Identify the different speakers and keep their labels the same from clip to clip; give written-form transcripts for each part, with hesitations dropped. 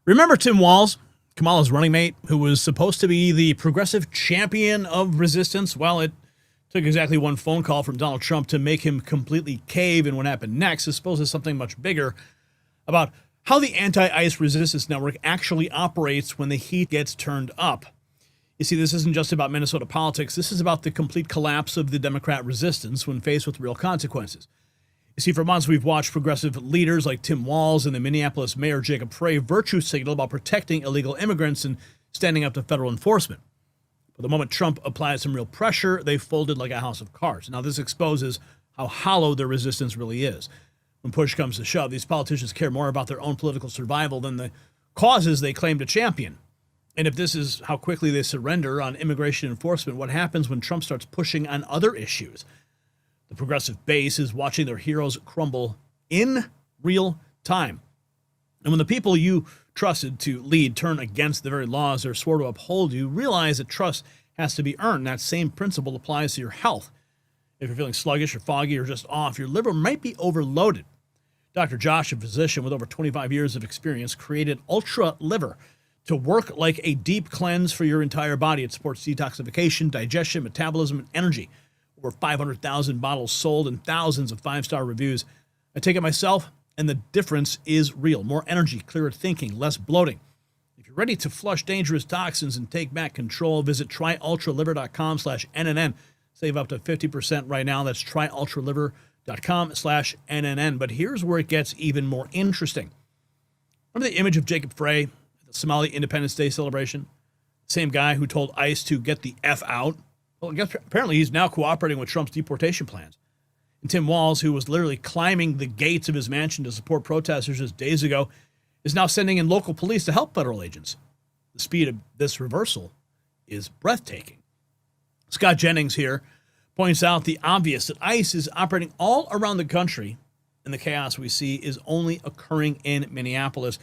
Speaker 1: Remember Tim Walz, Kamala's running mate, who was supposed to be the progressive champion of resistance? Well, it took exactly one phone call from Donald Trump to make him completely cave, and what happened next is supposed to something much bigger about how the anti-ICE resistance network actually operates when the heat gets turned up. You see, this isn't just about Minnesota politics. This is about the complete collapse of the Democrat resistance when faced with real consequences. You see, for months, we've watched progressive leaders like Tim Walz and the Minneapolis mayor Jacob Frey virtue signal about protecting illegal immigrants and standing up to federal enforcement. But the moment Trump applied some real pressure, they folded like a house of cards. Now, this exposes how hollow their resistance really is. When push comes to shove, these politicians care more about their own political survival than the causes they claim to champion. And if this is how quickly they surrender on immigration enforcement, what happens when Trump starts pushing on other issues? The progressive base is watching their heroes crumble in real time. And when the people you trusted to lead turn against the very laws they're sworn to uphold, you realize that trust has to be earned. That same principle applies to your health. If you're feeling sluggish or foggy or just off, your liver might be overloaded. Dr. Josh, a physician with over 25 years of experience, created Ultra Liver to work like a deep cleanse for your entire body. It supports detoxification, digestion, metabolism, and energy. Over 500,000 bottles sold and thousands of 5-star reviews. I take it myself, and the difference is real. More energy, clearer thinking, less bloating. If you're ready to flush dangerous toxins and take back control, visit tryultraliver.com/NNN. Save up to 50% right now. That's tryultraliver.com/NNN. But here's where it gets even more interesting. Remember the image of Jacob Frey at the Somali Independence Day celebration? Same guy who told ICE to get the F out. Well, I guess apparently he's now cooperating with Trump's deportation plans. And Tim Walz, who was literally climbing the gates of his mansion to support protesters just days ago, is now sending in local police to help federal agents. The speed of this reversal is breathtaking. Scott Jennings here points out the obvious that ICE is operating all around the country, and the chaos we see is only occurring in Minneapolis.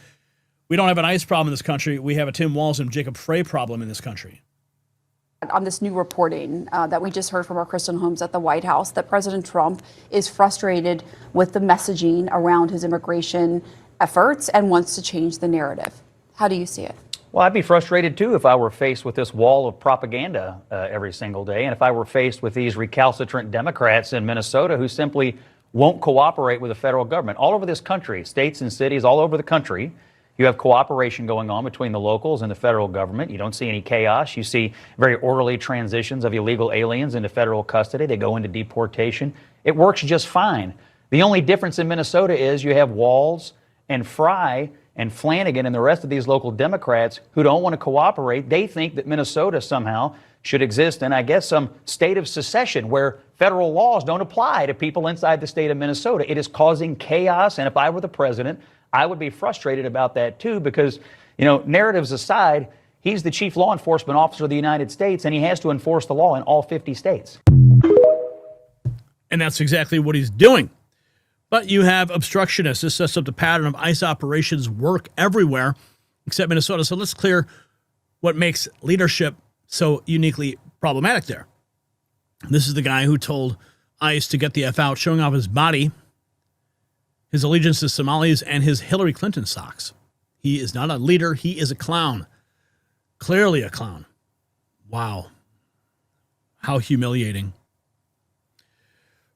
Speaker 1: We don't have an ICE problem in this country. We have a Tim Walz and Jacob Frey problem in this country.
Speaker 2: On this new reporting that we just heard from our Kristen Holmes at the White House, that President Trump is frustrated with the messaging around his immigration efforts and wants to change the narrative. How do you see it?
Speaker 3: Well, I'd be frustrated, too, if I were faced with this wall of propaganda every single day, and if I were faced with these recalcitrant Democrats in Minnesota who simply won't cooperate with the federal government. All over this country, states and cities all over the country, you have cooperation going on between the locals and the federal government. You don't see any chaos. You see very orderly transitions of illegal aliens into federal custody. They go into deportation. It works just fine. The only difference in Minnesota is you have Walz and Frey and Flanagan and the rest of these local Democrats who don't want to cooperate. They think that Minnesota somehow should exist in, I guess, some state of secession where federal laws don't apply to people inside the state of Minnesota. It is causing chaos, and if I were the president, I would be frustrated about that, too, because, you know, narratives aside, he's the chief law enforcement officer of the United States, and he has to enforce the law in all 50 states.
Speaker 1: And that's exactly what he's doing. But you have obstructionists. This sets up the pattern of ICE operations work everywhere except Minnesota. So let's clear what makes leadership so uniquely problematic there. This is the guy who told ICE to get the F out, showing off his body, his allegiance to Somalis, and his Hillary Clinton socks. He is not a leader. He is a clown. Clearly a clown. Wow. How humiliating.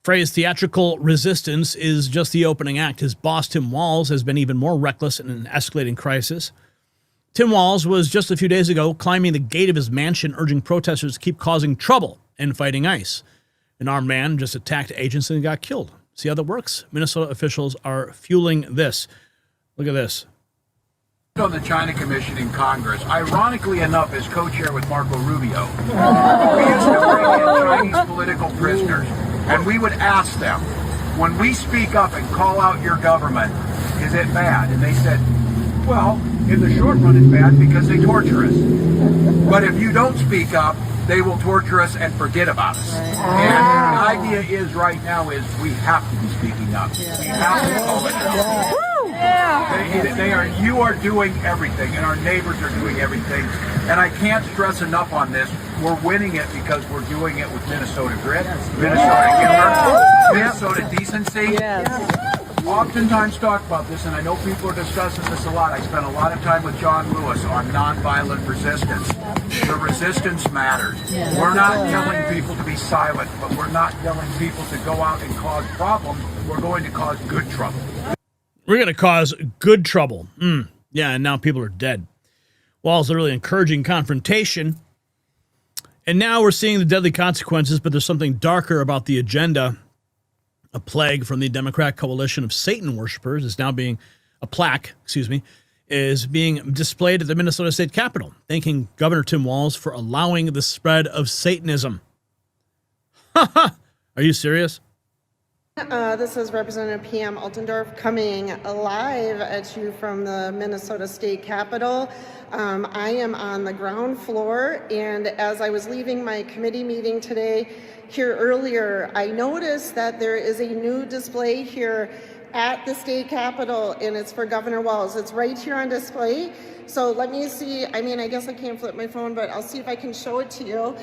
Speaker 1: Frey's theatrical resistance is just the opening act. His boss, Tim Walz, has been even more reckless in an escalating crisis. Tim Walz was just a few days ago climbing the gate of his mansion, urging protesters to keep causing trouble and fighting ICE. An armed man just attacked agents and got killed. See how that works? Minnesota officials are fueling this. Look at this.
Speaker 4: On the China Commission in Congress, ironically enough, as co-chair with Marco Rubio, we used to bring in Chinese political prisoners, and we would ask them, when we speak up and call out your government, is it bad? And they said, well, in the short run it's bad because they torture us. But if you don't speak up, they will torture us and forget about us. And the idea is right now is we have to be speaking up. We have to call it out. You are doing everything, and our neighbors are doing everything. And I can't stress enough on this. We're winning it because we're doing it with Minnesota grit, Minnesota humor, Minnesota decency. oftentimes talk about this, and I know people are discussing this a lot. I spent a lot of time with John Lewis on nonviolent resistance. The resistance matters. We're not telling people to be silent, but we're not telling people to go out and cause problems. We're going to cause good trouble.
Speaker 1: We're going to cause good trouble. Yeah, and now people are dead. Walz literally encouraging confrontation. And now we're seeing the deadly consequences, but there's something darker about the agenda. A plague from the Democrat coalition of Satan worshipers is now being, a plaque, is being displayed at the Minnesota State Capitol, thanking Governor Tim Walz for allowing the spread of Satanism. Are you serious?
Speaker 5: This is Representative P.M. Altendorf coming live at you from the Minnesota State Capitol. I am on the ground floor, and as I was leaving my committee meeting today here earlier, I noticed that there is a new display here at the State Capitol, and it's for Governor Walz. It's right here on display. So let me see. I mean, I guess I can't flip my phone, but I'll see if I can show it to you.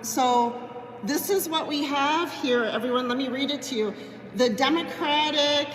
Speaker 5: So this is what we have here, everyone. Let me read it to you. The Democratic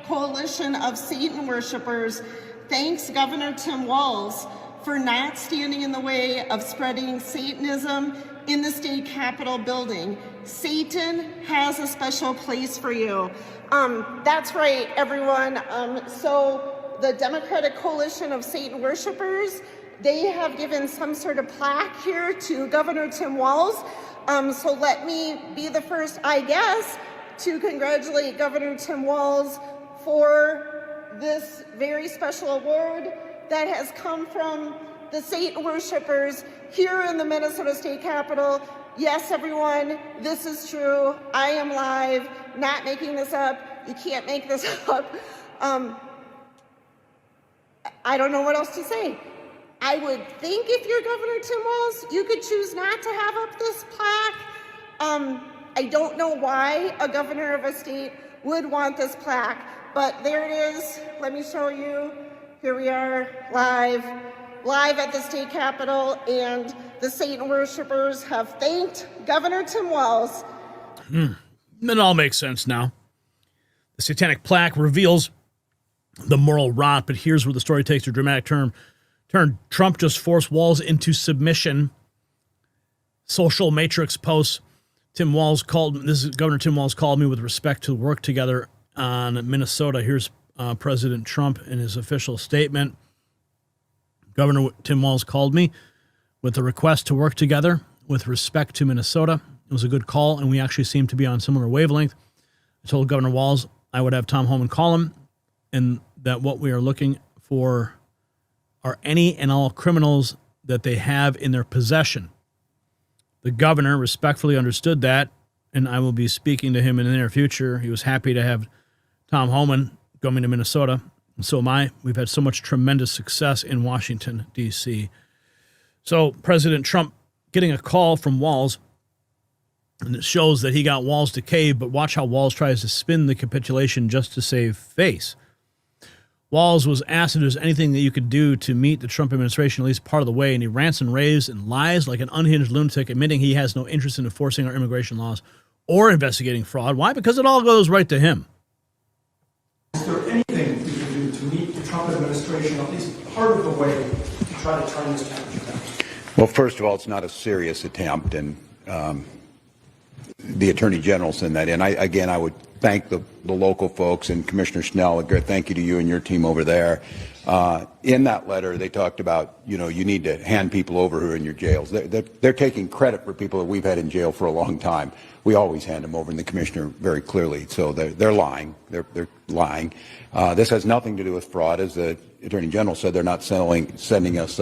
Speaker 5: Coalition of Satan Worshipers thanks Governor Tim Walz for not standing in the way of spreading Satanism in the State Capitol building. Satan has a special place for you. That's right, everyone. So the Democratic Coalition of Satan Worshipers, they have given some sort of plaque here to Governor Tim Walz. So let me be the first, I guess, to congratulate Governor Tim Walz for this very special award that has come from the Satan worshipers here in the Minnesota State Capitol. Yes, everyone, this is true. I am live, not making this up. You can't make this up. I don't know what else to say. I would think if you're Governor Tim Walz, you could choose not to have up this plaque. I don't know why a governor of a state would want this plaque, but there it is. Let me show you. Here we are, live at the State Capitol, and the Satan worshipers have thanked Governor Tim Walz.
Speaker 1: It all makes sense now. The satanic plaque reveals the moral rot, but here's where the story takes a dramatic turn. Trump just forced Walz into submission. Social Matrix posts. Governor Tim Walz called me with respect to work together on Minnesota. Here's President Trump in his official statement. Governor Tim Walz called me with a request to work together with respect to Minnesota. It was a good call, and we actually seem to be on similar wavelength. I told Governor Walz I would have Tom Homan call him, and that what we are looking for are any and all criminals that they have in their possession. The governor respectfully understood that, and I will be speaking to him in the near future. He was happy to have Tom Homan coming to Minnesota, and so am I. We've had so much tremendous success in Washington, D.C. So President Trump getting a call from Walz, and it shows that he got Walz to cave, but watch how Walz tries to spin the capitulation just to save face. Walz was asked if there's anything that you could do to meet the Trump administration at least part of the way, and he rants and raves and lies like an unhinged lunatic, admitting he has no interest in enforcing our immigration laws or investigating fraud. Why? Because it all goes right to him.
Speaker 6: Is there anything we can do to meet the Trump administration at least part of the way to try to turn this temperature down?
Speaker 7: Well, first of all, it's not a serious attempt, and the Attorney General sent that in. I would thank the local folks and Commissioner Snell. Thank you to you and your team over there. In that letter, they talked about, you need to hand people over who are in your jails. They're taking credit for people that we've had in jail for a long time. We always hand them over, and the commissioner very clearly. So they're lying. They're lying. This has nothing to do with fraud, as the Attorney General said. They're not sending us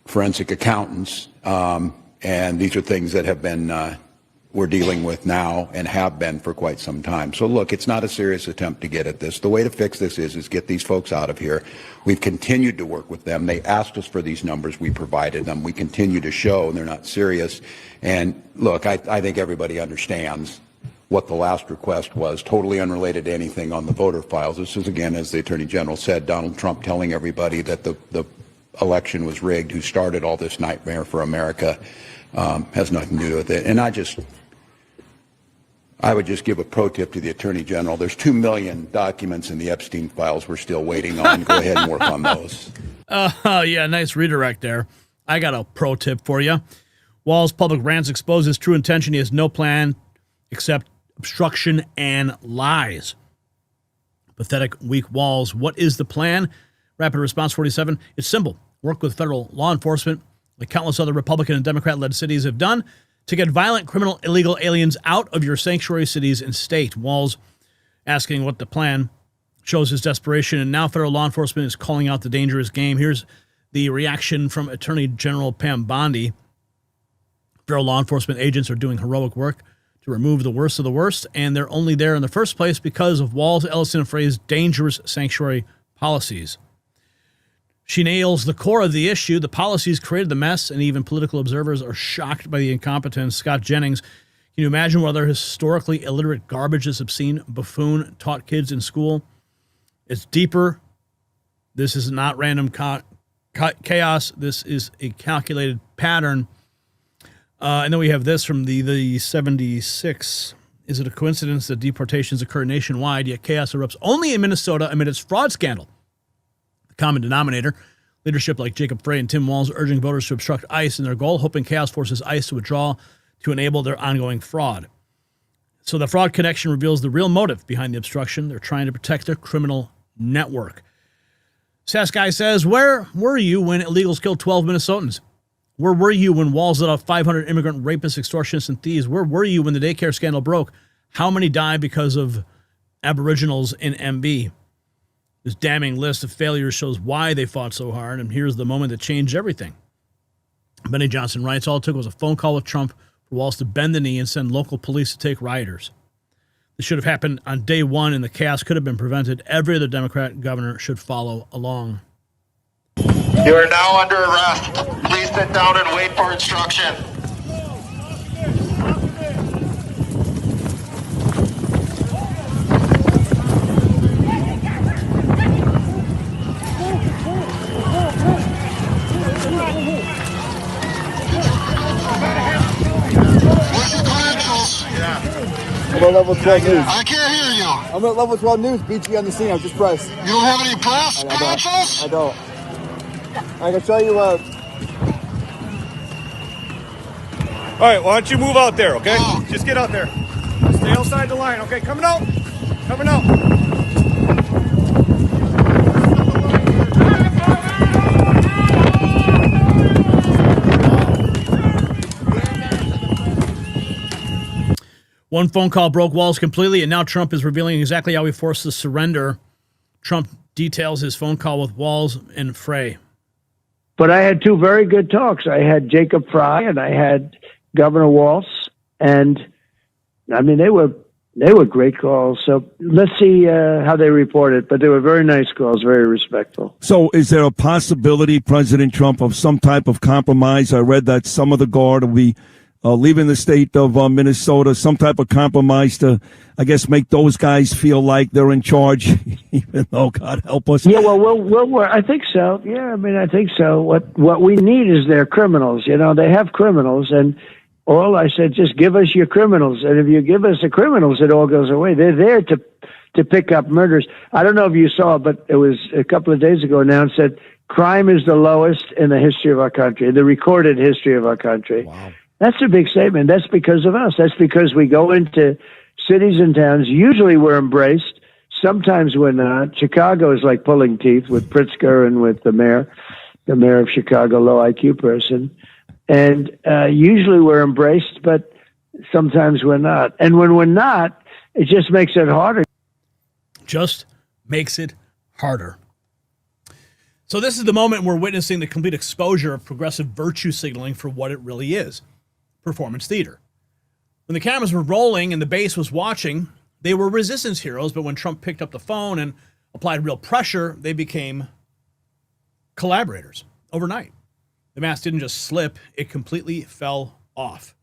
Speaker 7: forensic accountants, and these are things that have been we're dealing with now and have been for quite some time. So look, it's not a serious attempt to get at this. The way to fix this is get these folks out of here. We've continued to work with them. They asked us for these numbers. We provided them. We continue to show, and they're not serious. And look, I think everybody understands what the last request was, totally unrelated to anything on the voter files. This is, again, as the Attorney General said, Donald Trump telling everybody that the election was rigged, who started all this nightmare for America. Has nothing to do with it. And I would just give a pro tip to the Attorney General. There's 2 million documents in the Epstein files we're still waiting on. Go ahead and work on those.
Speaker 1: Yeah, nice redirect there. I got a pro tip for you. Walz' public rants expose his true intention. He has no plan except obstruction and lies. Pathetic, weak Walz. What is the plan? Rapid Response 47. It's simple. Work with federal law enforcement, like countless other Republican and Democrat-led cities have done, to get violent, criminal, illegal aliens out of your sanctuary cities and state. Walz asking what the plan shows his desperation, and now federal law enforcement is calling out the dangerous game. Here's the reaction from Attorney General Pam Bondi. Federal law enforcement agents are doing heroic work to remove the worst of the worst, and they're only there in the first place because of Walz, Ellison, and Frey's dangerous sanctuary policies. She nails the core of the issue. The policies created the mess, and even political observers are shocked by the incompetence. Scott Jennings, can you imagine what other historically illiterate garbage this obscene buffoon taught kids in school? It's deeper. This is not random chaos. This is a calculated pattern. And then we have this from the 76. Is it a coincidence that deportations occur nationwide, yet chaos erupts only in Minnesota amid its fraud scandal? The common denominator, leadership like Jacob Frey and Tim Walz urging voters to obstruct ICE in their goal, hoping chaos forces ICE to withdraw to enable their ongoing fraud. So the fraud connection reveals the real motive behind the obstruction. They're trying to protect their criminal network. Sass Guy says, where were you when illegals killed 12 Minnesotans? Where were you when Walz let off 500 immigrant rapists, extortionists, and thieves? Where were you when the daycare scandal broke? How many died because of Aboriginals in MB? This damning list of failures shows why they fought so hard, and here's the moment that changed everything. Benny Johnson writes, all it took was a phone call with Trump for Walz to bend the knee and send local police to take rioters. This should have happened on day one, and the chaos could have been prevented. Every other Democrat governor should follow along.
Speaker 8: You are now under arrest. Please sit down and wait for instruction. Where's your credentials?
Speaker 9: I'm at level 12 news.
Speaker 8: I can't hear you.
Speaker 9: I'm at level 12 news. BG on the scene. I've just pressed.
Speaker 8: You don't have any press credentials?
Speaker 9: I don't. I can show you
Speaker 10: All right, why don't you move out there, okay?
Speaker 8: Oh.
Speaker 10: Just get out there. Stay outside the line, okay? Coming out. Coming out.
Speaker 1: One phone call broke Walz completely, and now Trump is revealing exactly how he forced the surrender. Trump details his phone call with Walz and Frey.
Speaker 11: But I had two very good talks. I had Jacob Frey and I had Governor Walz, and I mean they were great calls. So let's see how they report it. But they were very nice calls, very respectful.
Speaker 12: So is there a possibility, President Trump, of some type of compromise? I read that some of the Guard will be leaving the state of Minnesota, some type of compromise to, I guess, make those guys feel like they're in charge, even though, God help us.
Speaker 11: Yeah, well, I think so. Yeah, I mean, I think so. What we need is their criminals. You know, they have criminals, and all I said, just give us your criminals. And if you give us the criminals, it all goes away. They're there to pick up murders. I don't know if you saw, but it was a couple of days ago announced that crime is the lowest in the history of our country, the recorded history of our country.
Speaker 12: Wow.
Speaker 11: That's a big statement. That's because of us. That's because we go into cities and towns. Usually we're embraced. Sometimes we're not. Chicago is like pulling teeth with Pritzker and with the mayor of Chicago, low IQ person. And usually we're embraced, but sometimes we're not. And when we're not, it just makes it harder.
Speaker 1: Just makes it harder. So this is the moment we're witnessing the complete exposure of progressive virtue signaling for what it really is. Performance theater. When the cameras were rolling and the base was watching, they were resistance heroes, but when Trump picked up the phone and applied real pressure, they became collaborators overnight. The mask didn't just slip, it completely fell off.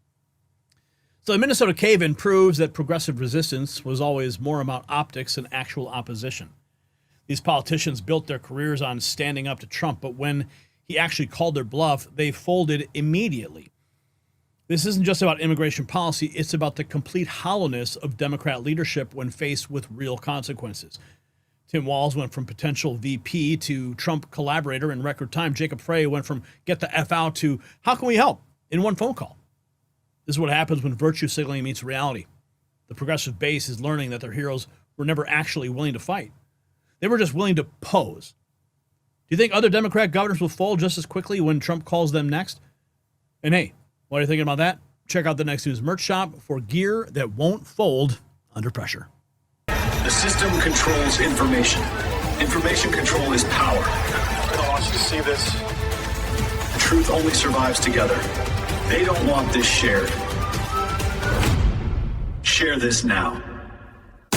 Speaker 1: So the Minnesota cave-in proves that progressive resistance was always more about optics than actual opposition. These politicians built their careers on standing up to Trump, but when he actually called their bluff, they folded immediately. This isn't just about immigration policy, it's about the complete hollowness of Democrat leadership when faced with real consequences. Tim Walz went from potential VP to Trump collaborator in record time. Jacob Frey went from get the F out to how can we help in one phone call. This is what happens when virtue signaling meets reality. The progressive base is learning that their heroes were never actually willing to fight. They were just willing to pose. Do you think other Democrat governors will fold just as quickly when Trump calls them next? And hey, what are you thinking about that? Check out the Next News merch shop for gear that won't fold under pressure.
Speaker 13: The system controls information. Information control is power. I want you to see this. The truth only survives together. They don't want this shared. Share this now.